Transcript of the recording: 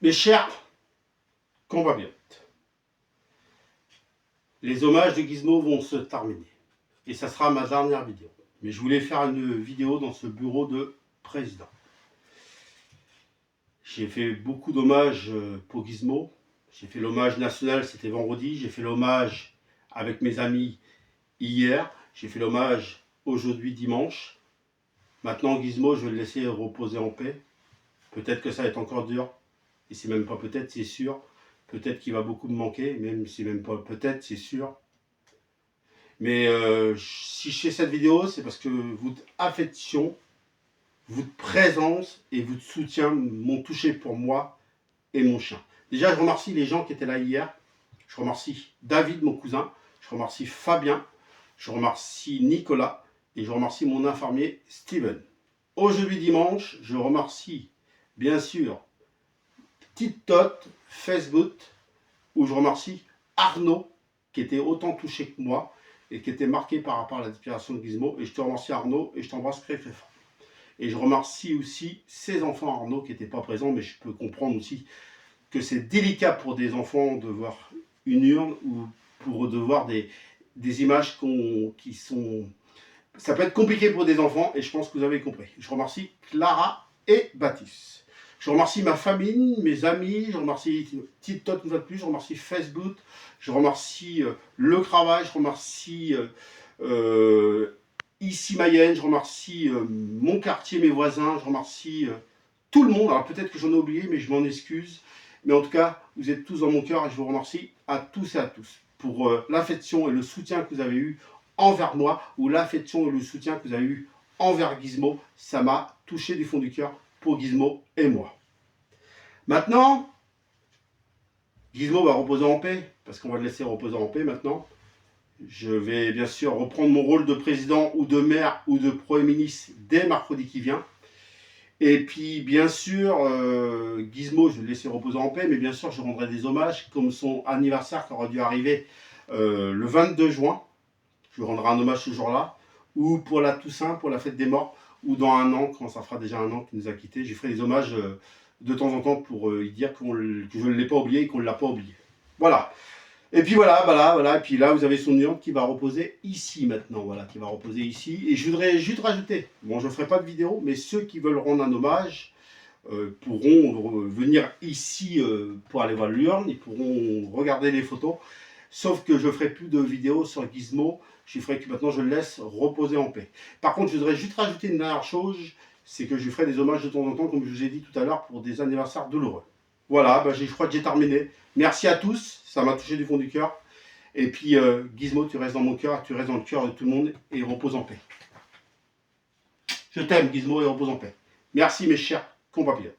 Mes chers compatriotes, les hommages de Gizmo vont se terminer. Et ça sera ma dernière vidéo. Mais je voulais faire une vidéo dans ce bureau de président. J'ai fait beaucoup d'hommages pour Gizmo. J'ai fait l'hommage national, c'était vendredi. J'ai fait l'hommage avec mes amis hier. J'ai fait l'hommage aujourd'hui dimanche. Maintenant Gizmo, je vais le laisser reposer en paix. Peut-être que ça va être encore dur. Et c'est même pas peut-être, c'est sûr. Peut-être qu'il va beaucoup me manquer, même si même pas peut-être, c'est sûr. Mais si je fais cette vidéo, c'est parce que votre affection, votre présence et votre soutien m'ont touché pour moi et mon chien. Déjà, je remercie les gens qui étaient là hier. Je remercie David, mon cousin. Je remercie Fabien. Je remercie Nicolas. Et je remercie mon infirmier Steven. Aujourd'hui dimanche, je remercie bien sûr TikTok, Facebook, où je remercie Arnaud, qui était autant touché que moi et qui était marqué par rapport à la disparition de Gizmo. Et je te remercie Arnaud et je t'embrasse très très fort. Et je remercie aussi ses enfants Arnaud qui n'étaient pas présents, mais je peux comprendre aussi que c'est délicat pour des enfants de voir une urne ou pour de voir des images qui sont... Ça peut être compliqué pour des enfants et je pense que vous avez compris. Je remercie Clara et Baptiste. Je remercie ma famille, mes amis, je remercie TikTok une fois de plus, je remercie Facebook, je remercie le travail, je remercie ici Mayenne, je remercie mon quartier, mes voisins, je remercie tout le monde. Alors peut-être que j'en ai oublié, mais je m'en excuse. Mais en tout cas, vous êtes tous dans mon cœur et je vous remercie à tous et à tous pour l'affection et le soutien que vous avez eu envers moi ou l'affection et le soutien que vous avez eu envers Gizmo. Ça m'a touché du fond du cœur pour Gizmo et moi. Maintenant, Gizmo va reposer en paix, parce qu'on va le laisser reposer en paix maintenant. Je vais bien sûr reprendre mon rôle de président ou de maire ou de Premier ministre dès mercredi qui vient. Et puis bien sûr, Gizmo, je vais le laisser reposer en paix, mais bien sûr je rendrai des hommages, comme son anniversaire qui aura dû arriver le 22 juin. Je lui rendrai un hommage ce jour-là, ou pour la Toussaint, pour la fête des morts, ou dans un an, quand ça fera déjà un an qu'il nous a quittés, je ferai des hommages de temps en temps pour lui dire que je ne l'ai pas oublié et qu'on ne l'a pas oublié. Voilà. Et puis voilà. Et puis là, vous avez son urne qui va reposer ici maintenant, voilà, qui va reposer ici. Et je voudrais juste rajouter, bon, je ne ferai pas de vidéo, mais ceux qui veulent rendre un hommage pourront venir ici pour aller voir l'urne, ils pourront regarder les photos. Sauf que je ne ferai plus de vidéos sur Gizmo, je ferai que maintenant je le laisse reposer en paix. Par contre, je voudrais juste rajouter une dernière chose, c'est que je ferai des hommages de temps en temps, comme je vous ai dit tout à l'heure, pour des anniversaires douloureux. Voilà, je crois que j'ai terminé. Merci à tous, ça m'a touché du fond du cœur. Et puis, Gizmo, tu restes dans mon cœur, tu restes dans le cœur de tout le monde, et repose en paix. Je t'aime, Gizmo, et repose en paix. Merci, mes chers compatriotes.